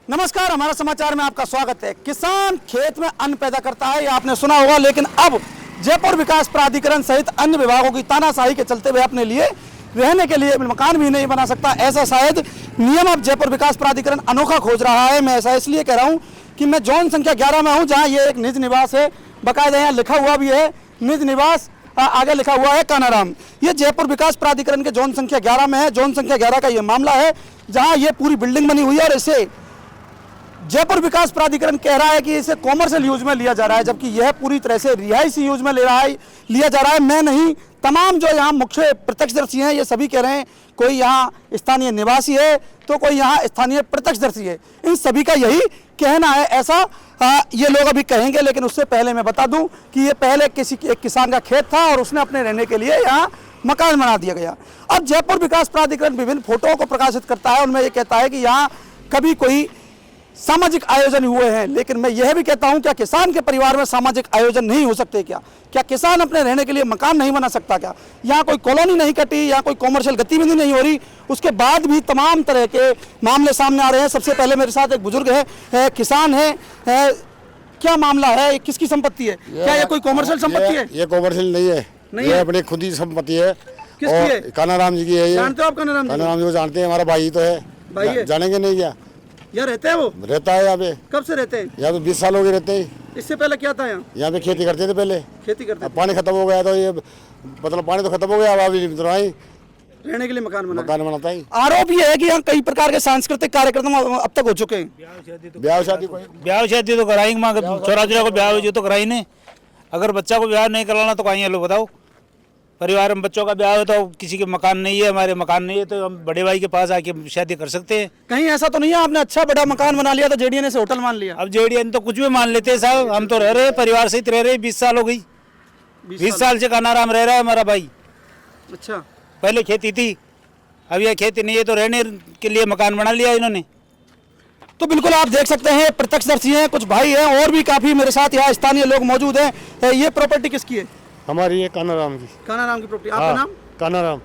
नमस्कार, हमारा समाचार में आपका स्वागत है। किसान खेत में अन्न पैदा करता है, ये आपने सुना होगा, लेकिन अब जयपुर विकास प्राधिकरण सहित अन्य विभागों की तानाशाही के चलते हुए अपने लिए रहने के लिए मकान भी नहीं बना सकता। ऐसा शायद नियम अब जयपुर विकास प्राधिकरण अनोखा खोज रहा है। मैं ऐसा इसलिए कह रहा हूँ कि मैं जोन संख्या 11 में हूँ, जहाँ ये एक निज निवास है, बाकायदा यहाँ लिखा हुआ भी है निज निवास, आगे लिखा हुआ है कानाराम। ये जयपुर विकास प्राधिकरण के जोन संख्या 11 में है। जोन संख्या 11 का ये मामला है, जहाँ ये पूरी बिल्डिंग बनी हुई है और इसे जयपुर विकास प्राधिकरण कह रहा है कि इसे कॉमर्शियल यूज में लिया जा रहा है, जबकि यह पूरी तरह से रिहायशी यूज में लिया जा रहा है। मैं नहीं, तमाम जो यहाँ मुख्य प्रत्यक्षदर्शी हैं ये सभी कह रहे हैं। कोई यहाँ स्थानीय निवासी है तो कोई यहाँ स्थानीय प्रत्यक्षदर्शी है, इन सभी का यही कहना है। ऐसा ये लोग अभी कहेंगे, लेकिन उससे पहले मैं बता दूं कि ये पहले एक किसान का खेत था और उसने अपने रहने के लिए यहाँ मकान बना दिया गया। अब जयपुर विकास प्राधिकरण विभिन्न फोटोओं को प्रकाशित करता है, उनमें ये कहता है कि यहाँ कभी कोई सामाजिक आयोजन हुए हैं, लेकिन मैं यह भी कहता हूं, क्या किसान के परिवार में सामाजिक आयोजन नहीं हो सकते? क्या किसान अपने रहने के लिए मकान नहीं बना सकता? क्या यहाँ कोई कॉलोनी नहीं कटी, यहाँ कोई कॉमर्शियल गतिविधि नहीं हो रही? उसके बाद भी तमाम तरह के मामले सामने आ रहे हैं। सबसे पहले मेरे साथ एक बुजुर्ग है, किसान है, क्या मामला है? किसकी संपत्ति है? क्या ये कोई कॉमर्शियल संपत्ति है? ये कॉमर्शियल नहीं है, ये अपनी खुद ही संपत्ति है। किसकी है? कानाराम जी की है। जानते हो आप कानाराम जी को? जानते हैं, हमारा भाई तो है। भाई है? जानेंगे नहीं क्या? यहाँ रहते हैं? वो रहता है यहाँ पे। कब से रहते हैं? यहाँ तो 20 साल हो गए रहते हैं। इससे पहले क्या था? यहाँ पे खेती करते थे पहले। खेती करते थे। पानी खत्म हो गया तो ये मतलब पानी तो खत्म हो गया, अब अभी रहने के लिए मकान बनाता है। आरोप ये है कि यहाँ कई प्रकार के सांस्कृतिक कार्यक्रम अब तक हो चुके हैं। ब्याह शादी तो कराएंगे, माँ छोरा को ब्याह तो कराई नहीं। अगर बच्चा को ब्याह नहीं कराना तो कहीं लो बताओ। परिवार में बच्चों का ब्याह हो तो किसी के मकान नहीं है, हमारे मकान नहीं है, तो हम बड़े भाई के पास आके शादी कर सकते हैं। कहीं ऐसा तो नहीं है आपने अच्छा बड़ा मकान बना लिया तो जेडीए ने से होटल मान लिया? अब जेडीए ने तो कुछ भी मान लेते हैं साहब। हम तो रह रहे परिवार सहित रह रहे, 20 साल हो गई। 20 साल से कानाराम रह रहा है हमारा भाई। अच्छा, पहले खेती थी, अब यह खेती नहीं है, तो रहने के लिए मकान बना लिया इन्होंने। तो बिल्कुल आप देख सकते हैं, प्रत्यक्षदर्शी हैं, कुछ भाई हैं और भी काफी मेरे साथ यहाँ स्थानीय लोग मौजूद हैं। ये प्रॉपर्टी किसकी है? हमारी है कानाराम की। कानाराम की प्रॉपर्टी। आपका नाम? कानाराम।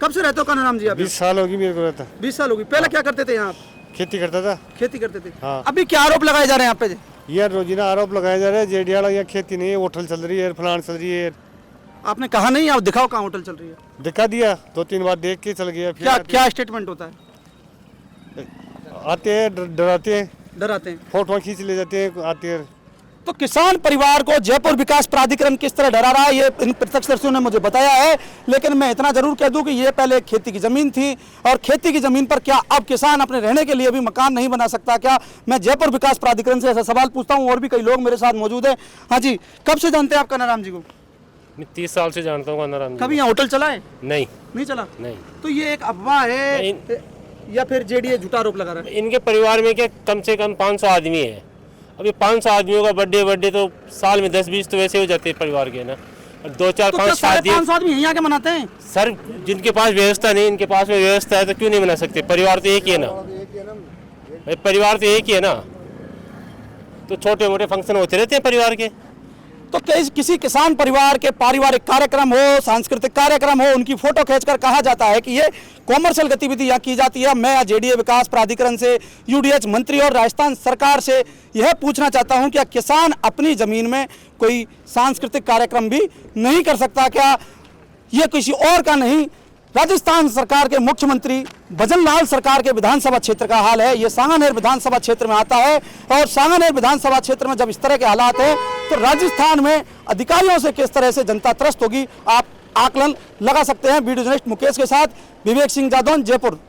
कब से रहते हो कानाराम जी? 20 साल होगी मेरे को रहता। 20 साल होगी। पहले क्या करते थे यहाँ? खेती करता था। खेती करते थे। हाँ। अभी क्या आरोप लगाए जा रहे हैं यहाँ पे? यार रोजीना आरोप लगाए जा रहे हैं, जेडीआला यहाँ खेती नहीं है, होटल चल रही है, फलान चल रही है। आपने कहा नहीं? आप दिखाओ कहाँ होटल चल रही है। दिखा दिया, 2-3 बार देख के चल गया। क्या स्टेटमेंट होता है? आते हैं, डराते हैं, फोटो खींच ले जाते हैं, आते हैं। तो किसान परिवार को जयपुर विकास प्राधिकरण किस तरह डरा रहा है, ये इन प्रत्यक्षदर्शियों ने मुझे बताया है। लेकिन मैं इतना जरूर कह दूं कि ये पहले खेती की जमीन थी, और खेती की जमीन पर क्या अब किसान अपने रहने के लिए भी मकान नहीं बना सकता? क्या मैं जयपुर विकास प्राधिकरण से ऐसा सवाल पूछता हूं। और भी कई लोग मेरे साथ मौजूद है। हाँ जी, कब से जानते हैं आप कानाराम जी को? 30 साल से जानता हूँ कानाराम जी। कभी यहाँ होटल चला है? नहीं चला। नहीं। तो ये एक अफवाह है या फिर जेडीए झूठा आरोप लगा रहा है? इनके परिवार में क्या कम से कम 500 आदमी है। अभी 500 आदमियों का बर्थडे तो साल में 10-20 तो वैसे हो जाते हैं परिवार के ना। और 2-4-5 शादी 500 आदमी यहाँ के मनाते हैं? सर, जिनके पास व्यवस्था नहीं, इनके पास में व्यवस्था है तो क्यों नहीं बना सकते? परिवार तो एक ही है ना, परिवार तो एक ही है ना, तो छोटे मोटे फंक्शन होते रहते हैं परिवार के। तो किसी किसान परिवार के पारिवारिक कार्यक्रम हो, सांस्कृतिक कार्यक्रम हो, उनकी फोटो खींचकर कहा जाता है कि ये कॉमर्शियल गतिविधि यहाँ की जाती है। मैं जेडीए विकास प्राधिकरण से, यूडीएच मंत्री और राजस्थान सरकार से यह पूछना चाहता हूँ, क्या किसान अपनी जमीन में कोई सांस्कृतिक कार्यक्रम भी नहीं कर सकता? क्या ये किसी और का नहीं, राजस्थान सरकार के मुख्यमंत्री भजन लाल सरकार के विधानसभा क्षेत्र का हाल है। ये सांगानेर विधानसभा क्षेत्र में आता है, और सांगानेर विधानसभा क्षेत्र में जब इस तरह के हालात हैं तो राजस्थान में अधिकारियों से किस तरह से जनता त्रस्त होगी, आप आकलन लगा सकते हैं। वीडियो जर्नलिस्ट मुकेश के साथ विवेक सिंह जादौन, जयपुर।